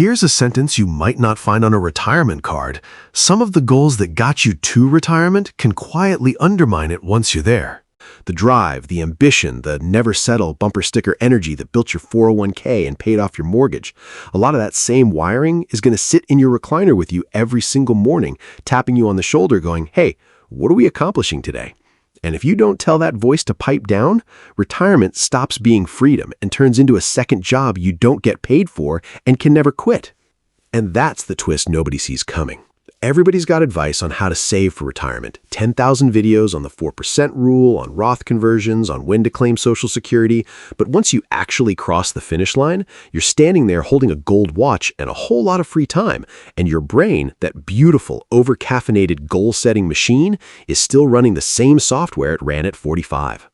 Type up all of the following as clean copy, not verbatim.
Here's a sentence you might not find on a retirement card. Some of the goals that got you to retirement can quietly undermine it once you're there. The drive, the ambition, the never settle bumper sticker energy that built your 401k and paid off your mortgage. A lot of that same wiring is going to sit in your recliner with you every single morning, tapping you on the shoulder going, hey, what are we accomplishing today? And if you don't tell that voice to pipe down, retirement stops being freedom and turns into a second job you don't get paid for and can never quit. And that's the twist nobody sees coming. Everybody's got advice on how to save for retirement. 10,000 videos on the 4% rule, on Roth conversions, on when to claim Social Security. But once you actually cross the finish line, you're standing there holding a gold watch and a whole lot of free time. And your brain, that beautiful, over-caffeinated goal-setting machine, is still running the same software it ran at 45.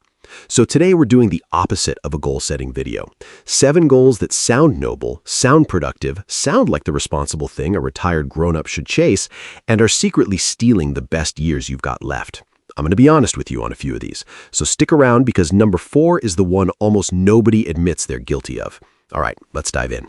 So today we're doing the opposite of a goal-setting video. 7 goals that sound noble, sound productive, sound like the responsible thing a retired grown-up should chase, and are secretly stealing the best years you've got left. I'm going to be honest with you on a few of these, so stick around because number 4 is the one almost nobody admits they're guilty of. All right, let's dive in.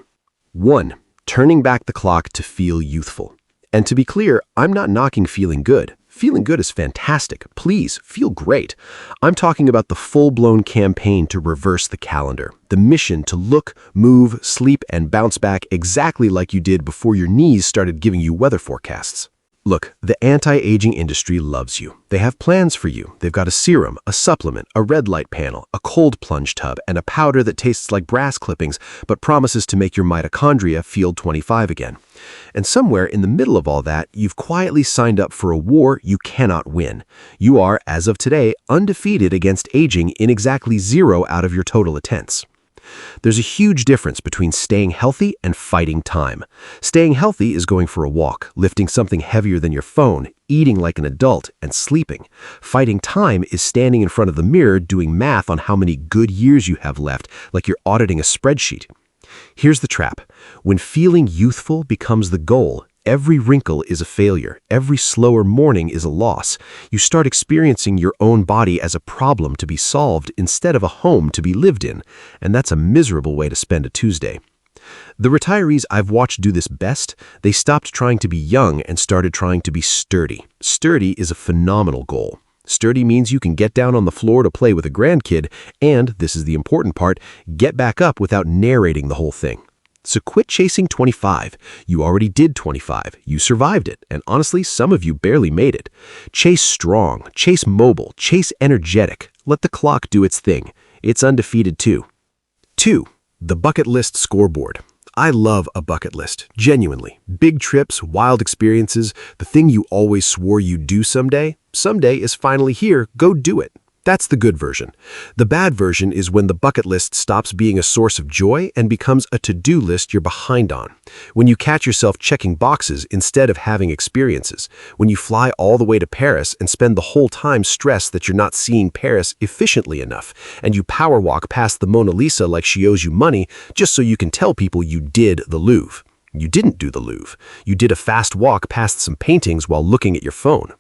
1. Turning back the clock to feel youthful. And to be clear, I'm not knocking feeling good. Feeling good is fantastic. Please, feel great. I'm talking about the full-blown campaign to reverse the calendar, the mission to look, move, sleep, and bounce back exactly like you did before your knees started giving you weather forecasts. Look, the anti-aging industry loves you. They have plans for you. They've got a serum, a supplement, a red light panel, a cold plunge tub, and a powder that tastes like brass clippings but promises to make your mitochondria feel 25 again. And somewhere in the middle of all that, you've quietly signed up for a war you cannot win. You are, as of today, undefeated against aging in exactly 0 out of your total attempts. There's a huge difference between staying healthy and fighting time. Staying healthy is going for a walk, lifting something heavier than your phone, eating like an adult, and sleeping. Fighting time is standing in front of the mirror doing math on how many good years you have left, like you're auditing a spreadsheet. Here's the trap. When feeling youthful becomes the goal, every wrinkle is a failure. Every slower morning is a loss. You start experiencing your own body as a problem to be solved instead of a home to be lived in. And that's a miserable way to spend a Tuesday. The retirees I've watched do this best, they stopped trying to be young and started trying to be sturdy. Sturdy is a phenomenal goal. Sturdy means you can get down on the floor to play with a grandkid and, this is the important part, get back up without narrating the whole thing. So quit chasing 25. You already did 25. You survived it. And honestly, some of you barely made it. Chase strong, chase mobile, chase energetic. Let the clock do its thing. It's undefeated too. 2. The bucket list scoreboard. I love a bucket list, genuinely. Big trips, wild experiences, the thing you always swore you'd do someday. Someday is finally here. Go do it. That's the good version. The bad version is when the bucket list stops being a source of joy and becomes a to-do list you're behind on. When you catch yourself checking boxes instead of having experiences. When you fly all the way to Paris and spend the whole time stressed that you're not seeing Paris efficiently enough. And you power walk past the Mona Lisa like she owes you money just so you can tell people you did the Louvre. You didn't do the Louvre. You did a fast walk past some paintings while looking at your phone.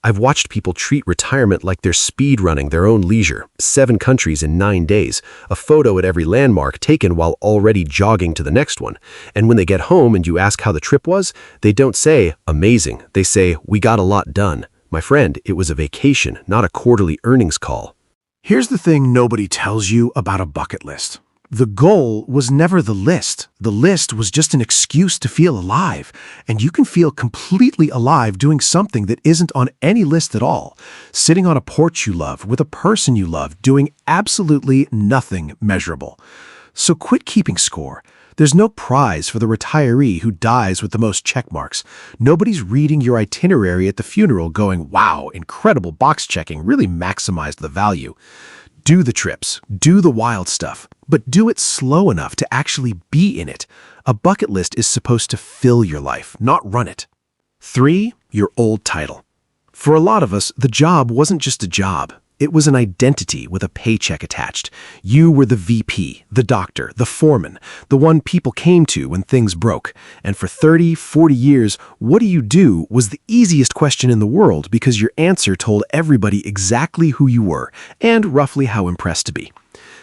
I've watched people treat retirement like they're speed running their own leisure, 7 countries in 9 days, a photo at every landmark taken while already jogging to the next one. And when they get home and you ask how the trip was, they don't say, amazing. They say, we got a lot done. My friend, it was a vacation, not a quarterly earnings call. Here's the thing nobody tells you about a bucket list. The goal was never the list. The list was just an excuse to feel alive. And you can feel completely alive doing something that isn't on any list at all. Sitting on a porch you love, with a person you love, doing absolutely nothing measurable. So quit keeping score. There's no prize for the retiree who dies with the most check marks. Nobody's reading your itinerary at the funeral going, wow, incredible box checking, really maximized the value. Do the trips, do the wild stuff, but do it slow enough to actually be in it. A bucket list is supposed to fill your life, not run it. 3. Your old title. For a lot of us, the job wasn't just a job. It was an identity with a paycheck attached. You were the VP, the doctor, the foreman, the one people came to when things broke. And for 30, 40 years, what do you do was the easiest question in the world because your answer told everybody exactly who you were and roughly how impressed to be.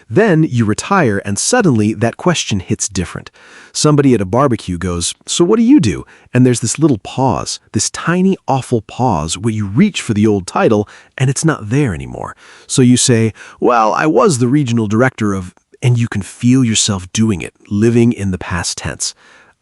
Then you retire and suddenly that question hits different. Somebody at a barbecue goes, "So what do you do?" And there's this little pause, this tiny, awful pause where you reach for the old title and it's not there anymore. So you say, "Well, I was the regional director of," and you can feel yourself doing it, living in the past tense.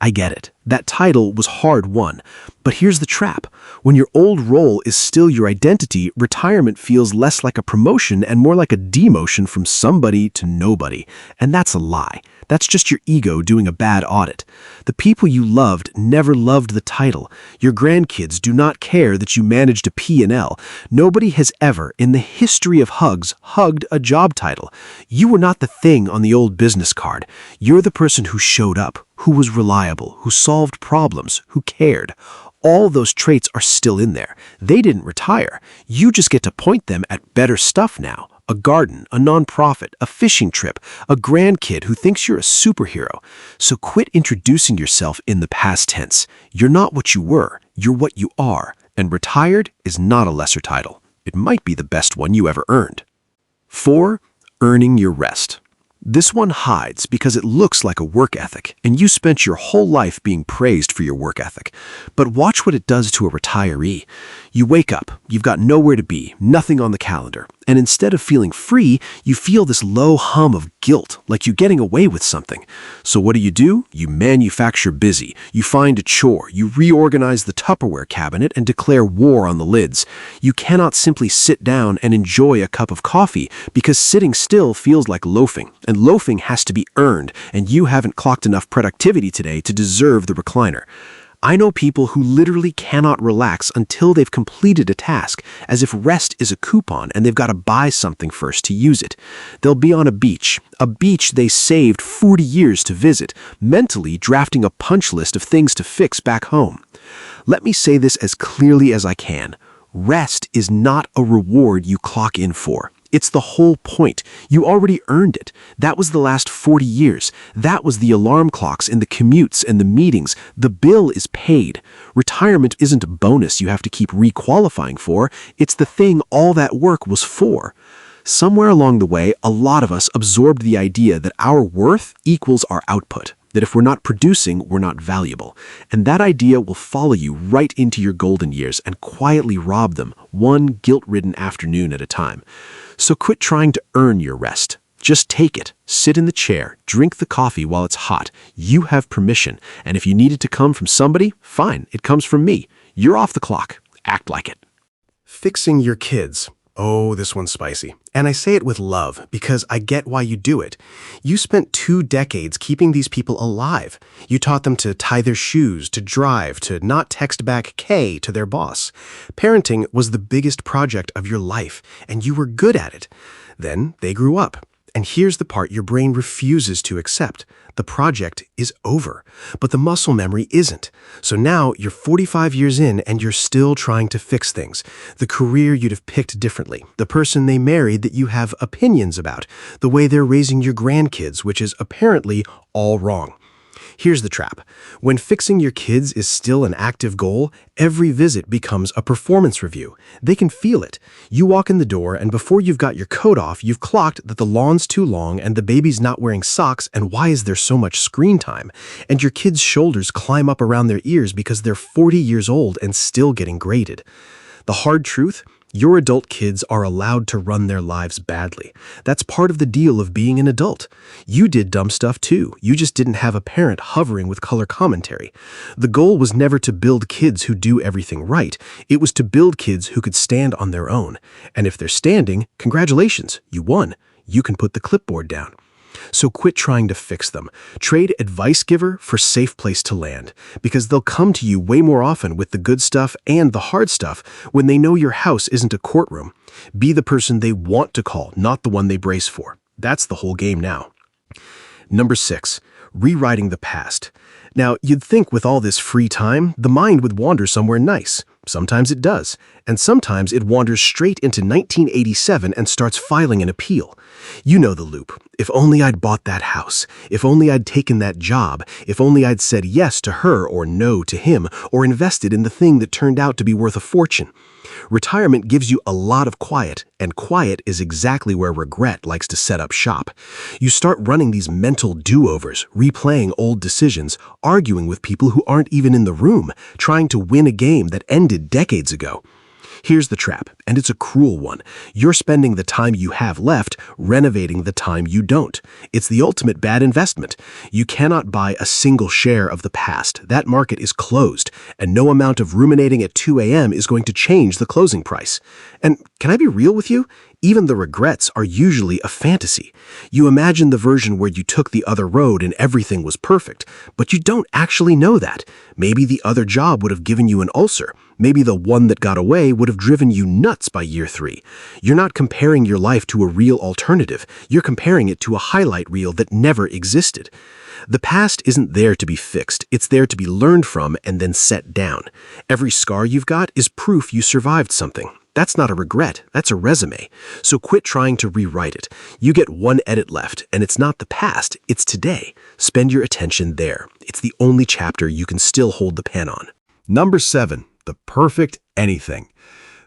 I get it. That title was hard won. But here's the trap. When your old role is still your identity, retirement feels less like a promotion and more like a demotion from somebody to nobody. And that's a lie. That's just your ego doing a bad audit. The people you loved never loved the title. Your grandkids do not care that you managed a P&L. Nobody has ever, in the history of hugs, hugged a job title. You were not the thing on the old business card. You're the person who showed up, who was reliable, who solved problems, who cared. All those traits are still in there. They didn't retire. You just get to point them at better stuff now. A garden, a nonprofit, a fishing trip, a grandkid who thinks you're a superhero. So quit introducing yourself in the past tense. You're not what you were. You're what you are. And retired is not a lesser title. It might be the best one you ever earned. 4. Earning your rest. This one hides because it looks like a work ethic, and you spent your whole life being praised for your work ethic. But watch what it does to a retiree. You wake up, you've got nowhere to be, nothing on the calendar, and instead of feeling free, you feel this low hum of guilt, like you're getting away with something. So what do? You manufacture busy. You find a chore. You reorganize the Tupperware cabinet and declare war on the lids. You cannot simply sit down and enjoy a cup of coffee because sitting still feels like loafing, and loafing has to be earned, and you haven't clocked enough productivity today to deserve the recliner. I know people who literally cannot relax until they've completed a task, as if rest is a coupon and they've got to buy something first to use it. They'll be on a beach they saved 40 years to visit, mentally drafting a punch list of things to fix back home. Let me say this as clearly as I can. Rest is not a reward you clock in for. It's the whole point. You already earned it. That was the last 40 years. That was the alarm clocks and the commutes and the meetings. The bill is paid. Retirement isn't a bonus you have to keep requalifying for. It's the thing all that work was for. Somewhere along the way, a lot of us absorbed the idea that our worth equals our output. That if we're not producing, we're not valuable. And that idea will follow you right into your golden years and quietly rob them, one guilt-ridden afternoon at a time. So quit trying to earn your rest. Just take it, sit in the chair, drink the coffee while it's hot. You have permission, and if you need it to come from somebody, fine, it comes from me. You're off the clock. Act like it. Fixing your kids. Oh, this one's spicy. And I say it with love because I get why you do it. You spent 2 decades keeping these people alive. You taught them to tie their shoes, to drive, to not text back K to their boss. Parenting was the biggest project of your life, and you were good at it. Then they grew up. And here's the part your brain refuses to accept. The project is over, but the muscle memory isn't. So now you're 45 years in and you're still trying to fix things. The career you'd have picked differently, the person they married that you have opinions about, the way they're raising your grandkids, which is apparently all wrong. Here's the trap. When fixing your kids is still an active goal, every visit becomes a performance review. They can feel it. You walk in the door and before you've got your coat off, you've clocked that the lawn's too long and the baby's not wearing socks and why is there so much screen time? And your kids' shoulders climb up around their ears because they're 40 years old and still getting graded. The hard truth? Your adult kids are allowed to run their lives badly. That's part of the deal of being an adult. You did dumb stuff too. You just didn't have a parent hovering with color commentary. The goal was never to build kids who do everything right. It was to build kids who could stand on their own. And if they're standing, congratulations, you won. You can put the clipboard down. So quit trying to fix them. Trade advice giver for safe place to land, because they'll come to you way more often with the good stuff and the hard stuff when they know your house isn't a courtroom. Be the person they want to call, not the one they brace for. That's the whole game now. Number 6, rewriting the past. Now, you'd think with all this free time, the mind would wander somewhere nice. Sometimes it does, and sometimes it wanders straight into 1987 and starts filing an appeal. You know the loop. If only I'd bought that house. If only I'd taken that job. If only I'd said yes to her or no to him, or invested in the thing that turned out to be worth a fortune. Retirement gives you a lot of quiet And quiet is exactly where regret likes to set up shop. You start running these mental do-overs, replaying old decisions, arguing with people who aren't even in the room, trying to win a game that ended decades ago. Here's the trap, and it's a cruel one. You're spending the time you have left renovating the time you don't. It's the ultimate bad investment. You cannot buy a single share of the past. That market is closed, and no amount of ruminating at 2 a.m. is going to change the closing price. And can I be real with you? Even the regrets are usually a fantasy. You imagine the version where you took the other road and everything was perfect, but you don't actually know that. Maybe the other job would have given you an ulcer. Maybe the one that got away would have driven you nuts by year 3. You're not comparing your life to a real alternative. You're comparing it to a highlight reel that never existed. The past isn't there to be fixed. It's there to be learned from and then set down. Every scar you've got is proof you survived something. That's not a regret, that's a resume. So quit trying to rewrite it. You get one edit left, and it's not the past, it's today. Spend your attention there. It's the only chapter you can still hold the pen on. Number 7, the perfect anything.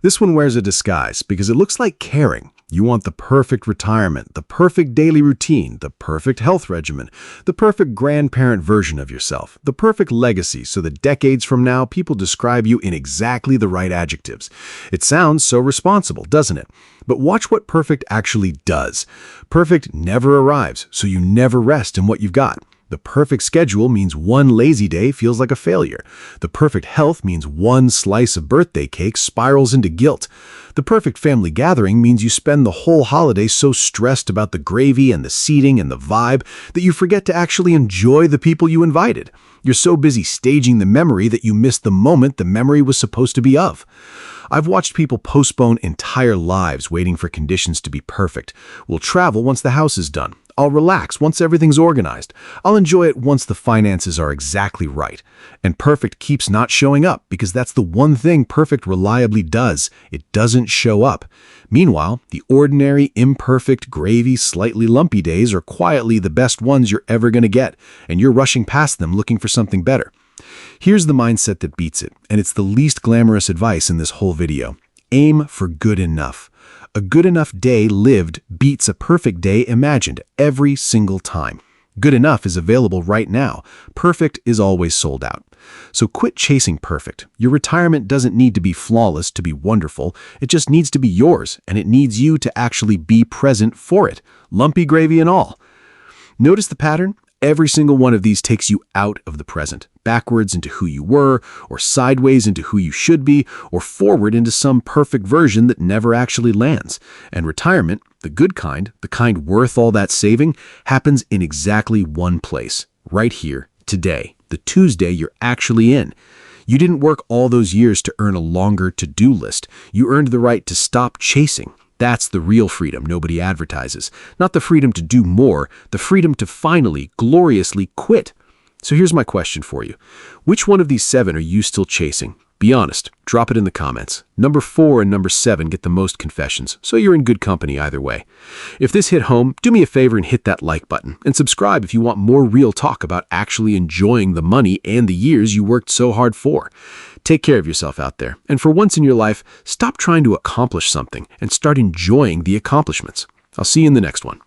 This one wears a disguise because it looks like caring. You want the perfect retirement, the perfect daily routine, the perfect health regimen, the perfect grandparent version of yourself, the perfect legacy so that decades from now people describe you in exactly the right adjectives. It sounds so responsible, doesn't it? But watch what perfect actually does. Perfect never arrives, so you never rest in what you've got. The perfect schedule means one lazy day feels like a failure. The perfect health means one slice of birthday cake spirals into guilt. The perfect family gathering means you spend the whole holiday so stressed about the gravy and the seating and the vibe that you forget to actually enjoy the people you invited. You're so busy staging the memory that you miss the moment the memory was supposed to be of. I've watched people postpone entire lives waiting for conditions to be perfect. We'll travel once the house is done. I'll relax once everything's organized. I'll enjoy it once the finances are exactly right. And perfect keeps not showing up because that's the one thing perfect reliably does. It doesn't show up. Meanwhile, the ordinary, imperfect, gravy, slightly lumpy days are quietly the best ones you're ever going to get, and you're rushing past them looking for something better. Here's the mindset that beats it, and it's the least glamorous advice in this whole video. Aim for good enough. A good enough day lived beats a perfect day imagined every single time. Good enough is available right now. Perfect is always sold out. So quit chasing perfect. Your retirement doesn't need to be flawless to be wonderful. It just needs to be yours, and it needs you to actually be present for it, lumpy gravy and all. Notice the pattern? Every single one of these takes you out of the present, backwards into who you were, or sideways into who you should be, or forward into some perfect version that never actually lands. And retirement, the good kind, the kind worth all that saving, happens in exactly one place, right here, today, the Tuesday you're actually in. You didn't work all those years to earn a longer to-do list. You earned the right to stop chasing. That's the real freedom nobody advertises. Not the freedom to do more, the freedom to finally, gloriously quit. So here's my question for you. Which one of these 7 are you still chasing? Be honest. Drop it in the comments. Number 4 and number 7 get the most confessions, so you're in good company either way. If this hit home, do me a favor and hit that like button, and subscribe if you want more real talk about actually enjoying the money and the years you worked so hard for. Take care of yourself out there, and for once in your life, stop trying to accomplish something and start enjoying the accomplishments. I'll see you in the next one.